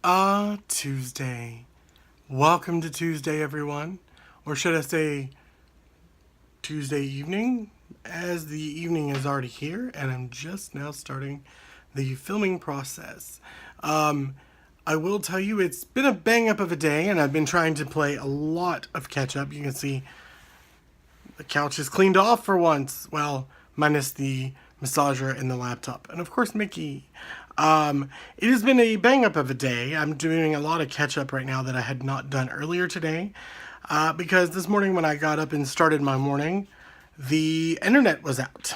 Tuesday. Welcome to Tuesday, everyone. Or should I say Tuesday evening, as the evening is already here and I'm just now starting the filming process. I will tell you it's been a bang up of a day and I've been trying to play a lot of catch up. You can see the couch is cleaned off for once. Well, minus the massager and the laptop. And of course, Mickey. It has been a bang up of a day. I'm doing a lot of catch up right now that I had not done earlier today. Because this morning when I got up and started my morning, the internet was out.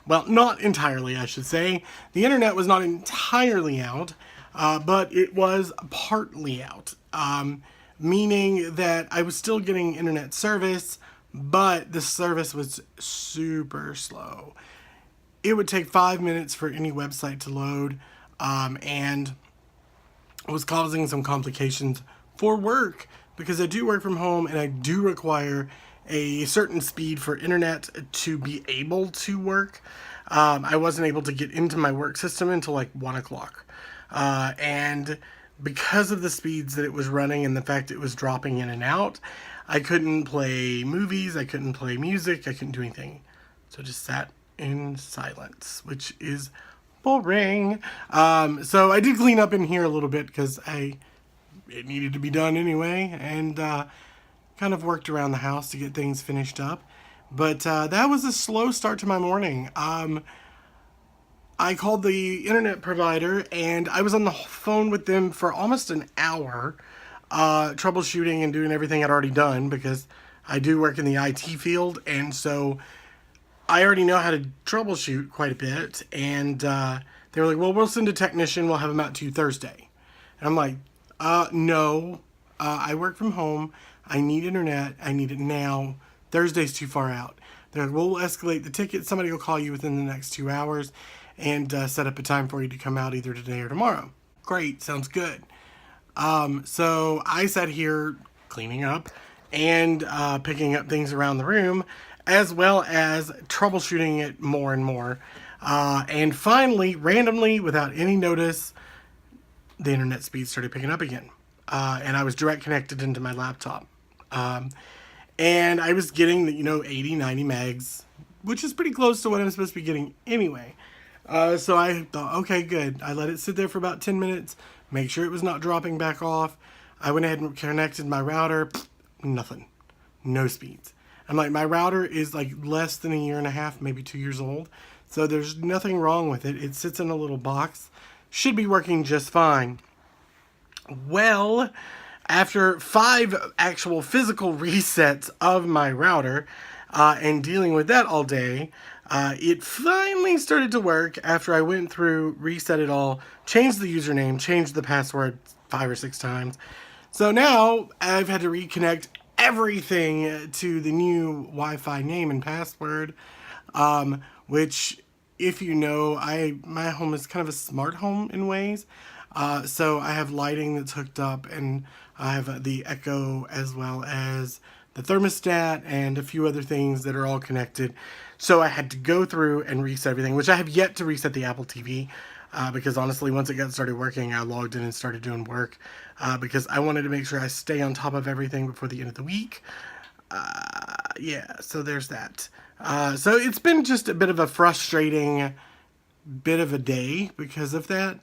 Well, not entirely, I should say. The internet was not entirely out, but it was partly out. Meaning that I was still getting internet service, but the service was super slow. It would take 5 minutes for any website to load, and it was causing some complications for work because I do work from home and I do require a certain speed for internet to be able to work. I wasn't able to get into my work system until like 1 o'clock. And because of the speeds that it was running and the fact it was dropping in and out, I couldn't play movies, I couldn't play music, I couldn't do anything. So I just sat in silence, which is boring. So I did clean up in here a little bit because it needed to be done anyway, and kind of worked around the house to get things finished up. But that was a slow start to my morning. I called the internet provider and I was on the phone with them for almost an hour, troubleshooting and doing everything I'd already done because I do work in the IT field, and so I already know how to troubleshoot quite a bit. And they were like, well, we'll send a technician, we'll have them out to you Thursday. And I'm like, no, I work from home, I need internet, I need it now. Thursday's too far out. They're like, we'll escalate the ticket, somebody will call you within the next 2 hours and set up a time for you to come out either today or tomorrow. Great, sounds good. So I sat here cleaning up and picking up things around the room, as well as troubleshooting it more and more. And finally, randomly, without any notice, the internet speed started picking up again. And I was direct connected into my laptop. And I was getting, 80, 90 megs, which is pretty close to what I'm supposed to be getting anyway. So I thought, okay, good. I let it sit there for about 10 minutes, make sure it was not dropping back off. I went ahead and connected my router. Nothing. No speeds. I'm like, my router is like less than a year and a half, maybe 2 years old. So there's nothing wrong with it. It sits in a little box. Should be working just fine. Well, after 5 actual physical resets of my router and dealing with that all day, it finally started to work after I went through, reset it all, changed the username, changed the password 5 or 6 times. So now I've had to reconnect everything to the new Wi-Fi name and password, which, if you know, my home is kind of a smart home in ways. So I have lighting that's hooked up, and I have the Echo as well as the thermostat and a few other things that are all connected. So I had to go through and reset everything, which I have yet to reset the Apple TV. Because honestly, once it got started working, I logged in and started doing work because I wanted to make sure I stay on top of everything before the end of the week. Yeah, so there's that. So it's been just a bit of a frustrating bit of a day because of that.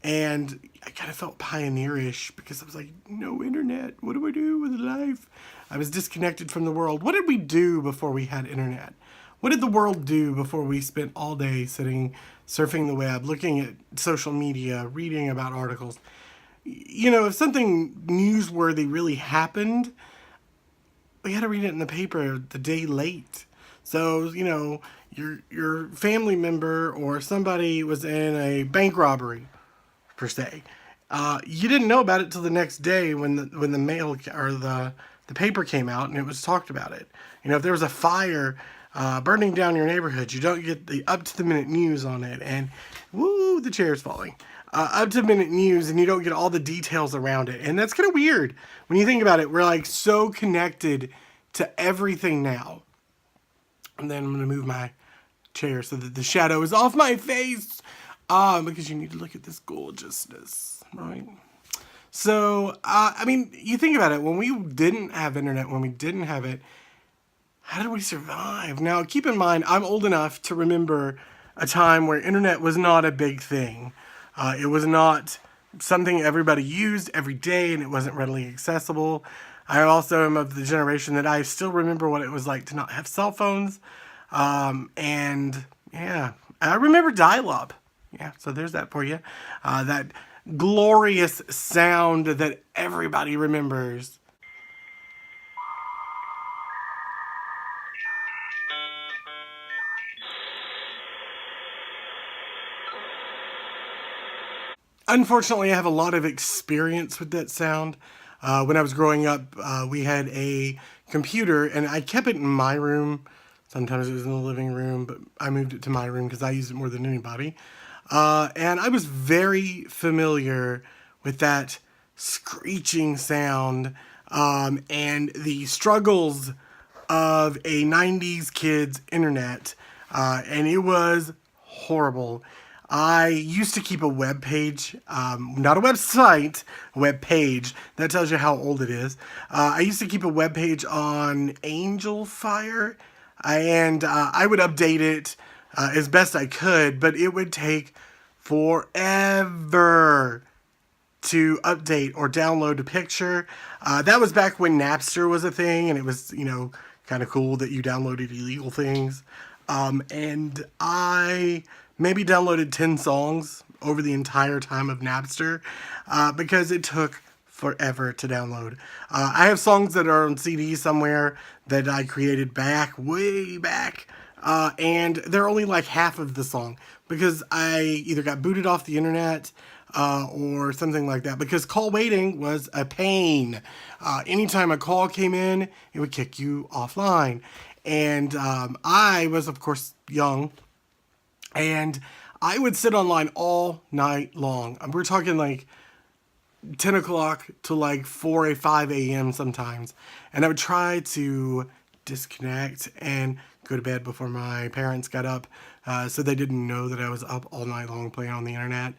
And I kind of felt pioneerish because I was like, no internet. What do I do with life? I was disconnected from the world. What did we do before we had internet? What did the world do before we spent all day sitting, surfing the web, looking at social media, reading about articles? If something newsworthy really happened, we had to read it in the paper the day late. So, your family member or somebody was in a bank robbery, per se. You didn't know about it till the next day when the mail or the paper came out and it was talked about it. If there was a fire burning down your neighborhood, you don't get the up-to-the-minute news on it, and woo, the chair's falling. Up-to-the-minute news, and you don't get all the details around it, and that's kind of weird. When you think about it, we're like so connected to everything now. And then I'm going to move my chair so that the shadow is off my face. Because you need to look at this gorgeousness, right? So, I mean, you think about it. When we didn't have internet, when we didn't have it, how did we survive? Now, keep in mind, I'm old enough to remember a time where internet was not a big thing. It was not something everybody used every day, and it wasn't readily accessible. I also am of the generation that I still remember what it was like to not have cell phones. And yeah, I remember dial-up. Yeah, so there's that for you. That glorious sound that everybody remembers. Unfortunately, I have a lot of experience with that sound. When I was growing up, we had a computer, and I kept it in my room. Sometimes it was in the living room, but I moved it to my room because I used it more than anybody. And I was very familiar with that screeching sound and the struggles of a 90s kid's internet. And it was horrible. I used to keep a web page, not a website, a web page. That tells you how old it is. I used to keep a web page on Angel Fire, and I would update it as best I could, but it would take forever to update or download a picture. That was back when Napster was a thing, and it was, kind of cool that you downloaded illegal things. And I maybe downloaded 10 songs over the entire time of Napster because it took forever to download. I have songs that are on CD somewhere that I created way back, and they're only like half of the song because I either got booted off the internet or something like that, because call waiting was a pain. Anytime a call came in, it would kick you offline. And I was, of course, young, and I would sit online all night long. We're talking like 10 o'clock to like 4 or 5 a.m. sometimes. And I would try to disconnect and go to bed before my parents got up, so they didn't know that I was up all night long playing on the internet.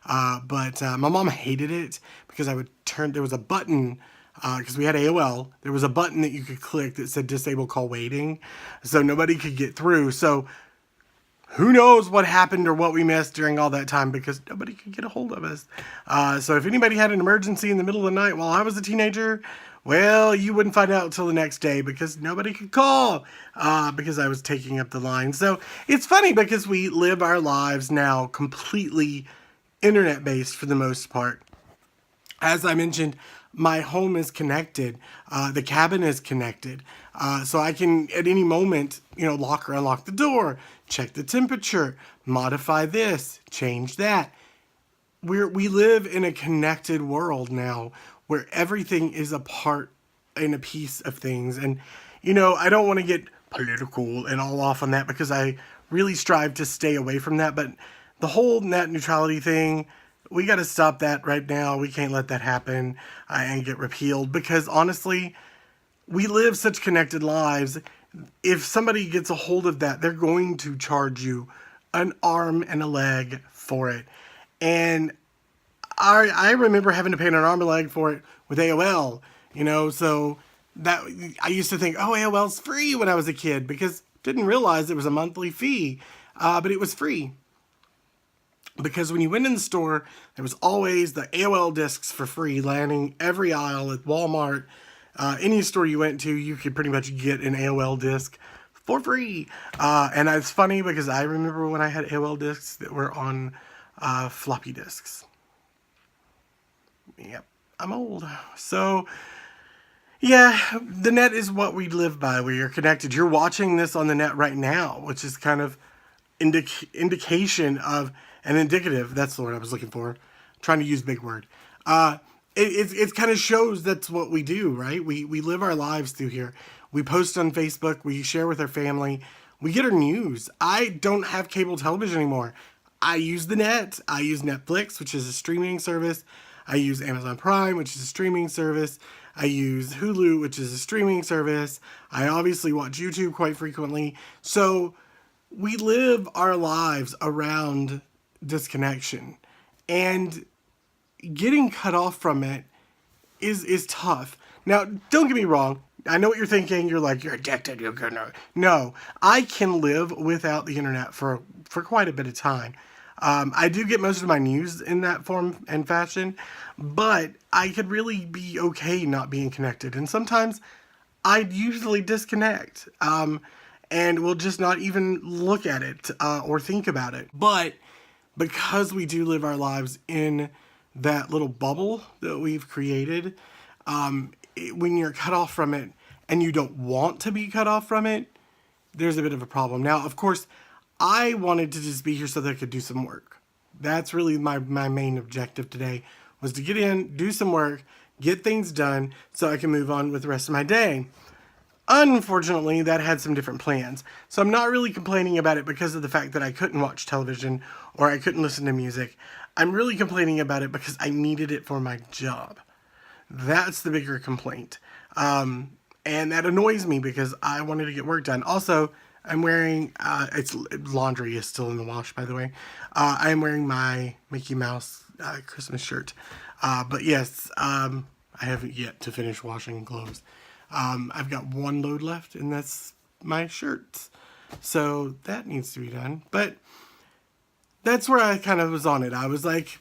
But my mom hated it because there was a button, because we had AOL, there was a button that you could click that said disable call waiting, so nobody could get through. So who knows what happened or what we missed during all that time, because nobody could get a hold of us. So if anybody had an emergency in the middle of the night while I was a teenager, well, you wouldn't find out until the next day because nobody could call because I was taking up the line. So it's funny because we live our lives now completely internet-based for the most part. As I mentioned, my home is connected. The cabin is connected. So I can, at any moment, lock or unlock the door, check the temperature, modify this, change that. We live in a connected world now where everything is a part and a piece of things. And, I don't want to get political and all off on that because I really strive to stay away from that. But the whole net neutrality thing, we got to stop that right now. We can't let that happen and get repealed, because honestly, we live such connected lives. If somebody gets a hold of that, they're going to charge you an arm and a leg for it. And I remember having to pay an arm and a leg for it with AOL, so that I used to think, oh, AOL's free when I was a kid, because didn't realize it was a monthly fee, but it was free. Because when you went in the store, there was always the AOL discs for free lining every aisle at Walmart. Any store you went to, you could pretty much get an AOL disc for free. And it's funny because I remember when I had AOL discs that were on floppy disks. Yep, I'm old. So, yeah, the net is what we live by. We are connected. You're watching this on the net right now, which is kind of indication of an indicative. That's the word I was looking for. I'm trying to use big word. It kind of shows that's what we do, right? We live our lives through here. We post on Facebook. We share with our family. We get our news. I don't have cable television anymore. I use the net. I use Netflix, which is a streaming service. I use Amazon Prime, which is a streaming service. I use Hulu, which is a streaming service. I obviously watch YouTube quite frequently. So we live our lives around disconnection. And getting cut off from it is tough. Now, don't get me wrong. I know what you're thinking. You're like, you're addicted. You're gonna. No, I can live without the internet for quite a bit of time. I do get most of my news in that form and fashion, but I could really be okay not being connected. And sometimes I'd usually disconnect and will just not even look at it or think about it. But because we do live our lives in that little bubble that we've created, when you're cut off from it and you don't want to be cut off from it, there's a bit of a problem. Now, of course, I wanted to just be here so that I could do some work. That's really my main objective today, was to get in, do some work, get things done so I can move on with the rest of my day. Unfortunately, that had some different plans. So I'm not really complaining about it because of the fact that I couldn't watch television or I couldn't listen to music. I'm really complaining about it because I needed it for my job. That's the bigger complaint. And that annoys me because I wanted to get work done. Also, I'm wearing, laundry is still in the wash, by the way. I'm wearing my Mickey Mouse Christmas shirt. But yes, I haven't yet to finish washing clothes. I've got one load left, and that's my shirts. So that needs to be done. But that's where I kind of was on it. I was like,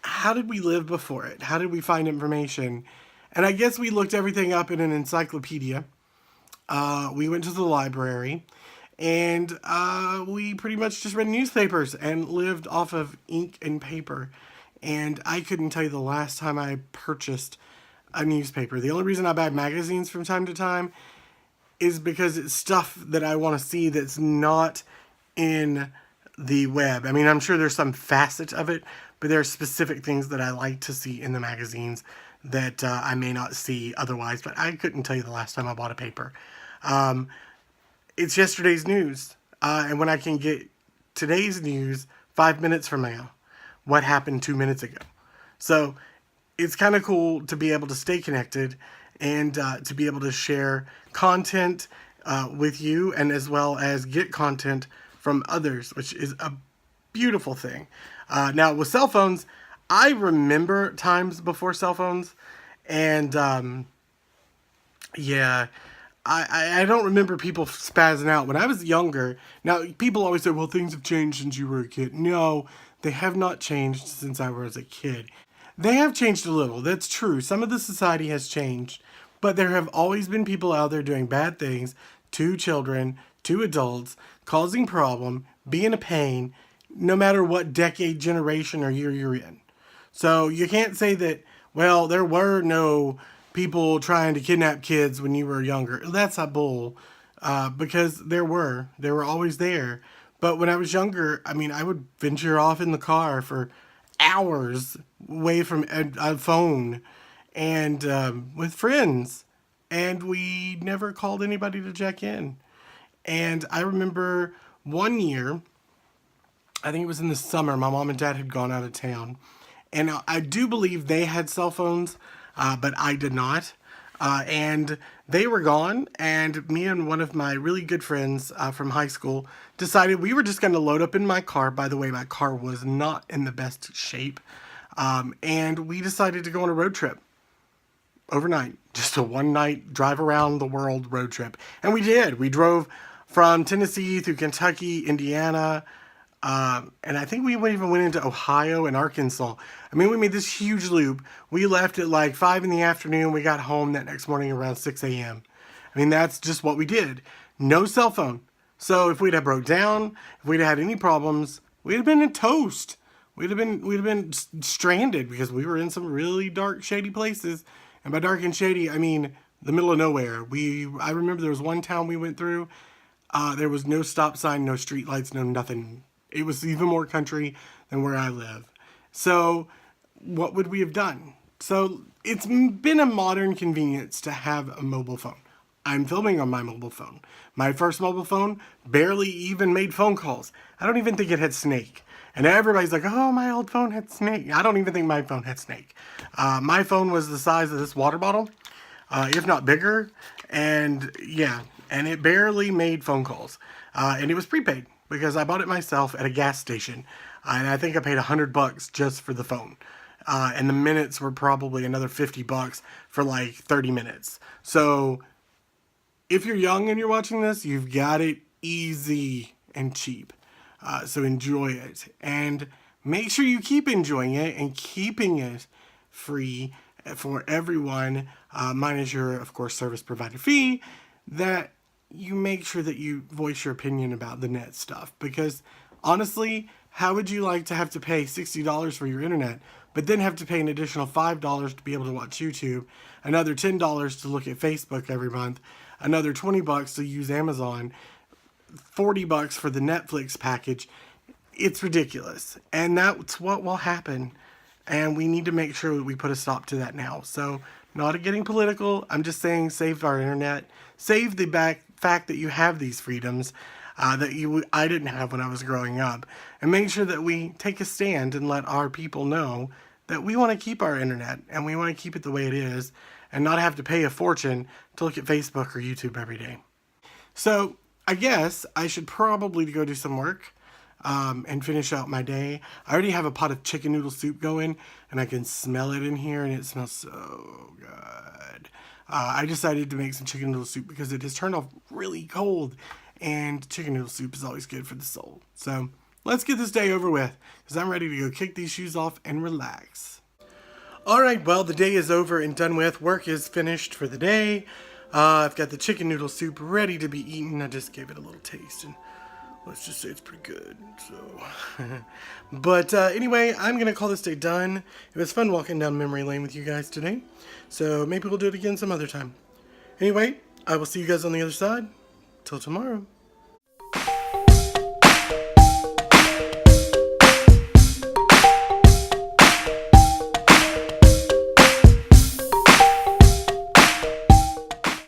how did we live before it? How did we find information? And I guess we looked everything up in an encyclopedia. We went to the library, and we pretty much just read newspapers and lived off of ink and paper. And I couldn't tell you the last time I purchased a newspaper. The only reason I buy magazines from time to time is because it's stuff that I want to see that's not in the web. I mean, I'm sure there's some facet of it, but there are specific things that I like to see in the magazines that I may not see otherwise. But I couldn't tell you the last time I bought a paper. It's yesterday's news. And when I can get today's news 5 minutes from now, what happened 2 minutes ago. So it's kind of cool to be able to stay connected and to be able to share content with you, and as well as get content from others, which is a beautiful thing. Now, with cell phones, I remember times before cell phones, and yeah, I don't remember people spazzing out. When I was younger, now people always say, well, things have changed since you were a kid. No, they have not changed since I was a kid. They have changed a little, that's true. Some of the society has changed, but there have always been people out there doing bad things to children, to adults, causing problem, being a pain, no matter what decade, generation, or year you're in. So you can't say that, well, there were no people trying to kidnap kids when you were younger. That's a bull, because there were always there. But when I was younger, I mean, I would venture off in the car for hours away from a phone and with friends, and we never called anybody to check in. And I remember one year, I think it was in the summer, my mom and dad had gone out of town, and I do believe they had cell phones, but I did not. And they were gone, and me and one of my really good friends from high school decided we were just going to load up in my car. By the way, my car was not in the best shape. And we decided to go on a road trip overnight, just a one-night drive around the world road trip. And we did. We drove from Tennessee through Kentucky, Indiana, and I think we even went into Ohio and Arkansas. I mean, we made this huge loop. We left at like 5 in the afternoon. We got home that next morning around 6 a.m. I mean, that's just what we did. No cell phone. So if we'd have broke down, if we'd had any problems, we'd have been in toast. We'd have been stranded because we were in some really dark, shady places. And by dark and shady, I mean the middle of nowhere. I remember there was one town we went through. There was no stop sign, no street lights, no nothing. It was even more country than where I live. So what would we have done? So it's been a modern convenience to have a mobile phone. I'm filming on my mobile phone. My first mobile phone barely even made phone calls. I don't even think it had Snake. And everybody's like, oh, my old phone had Snake. I don't even think my phone had Snake. My phone was the size of this water bottle, if not bigger. And yeah, and it barely made phone calls. And it was prepaid because I bought it myself at a gas station. And I think I paid $100 just for the phone. And the minutes were probably another $50 for like 30 minutes. So if you're young and you're watching this, you've got it easy and cheap. So enjoy it. And make sure you keep enjoying it and keeping it free for everyone, minus your, of course, service provider fee, that you make sure that you voice your opinion about the net stuff. Because honestly, how would you like to have to pay $60 for your internet, but then have to pay an additional $5 to be able to watch YouTube, another $10 to look at Facebook every month, another $20 to use Amazon, $40 for the Netflix package? It's ridiculous. And that's what will happen. And we need to make sure that we put a stop to that now. So, not getting political, I'm just saying save our internet. Save the fact that you have these freedoms that I didn't have when I was growing up. And make sure that we take a stand and let our people know that we want to keep our internet and we want to keep it the way it is and not have to pay a fortune to look at Facebook or YouTube every day. So, I guess I should probably go do some work. And finish out my day. I already have a pot of chicken noodle soup going, and I can smell it in here, and it smells so good. I decided to make some chicken noodle soup because it has turned off really cold, and chicken noodle soup is always good for the soul. So let's get this day over with, because I'm ready to go kick these shoes off and relax. Alright, well, the day is over and done with. Work is finished for the day. I've got the chicken noodle soup ready to be eaten. I just gave it a little taste, and let's just say it's pretty good. So, but anyway, I'm gonna call this day done. It was fun walking down memory lane with you guys today. So maybe we'll do it again some other time. Anyway, I will see you guys on the other side. Till tomorrow.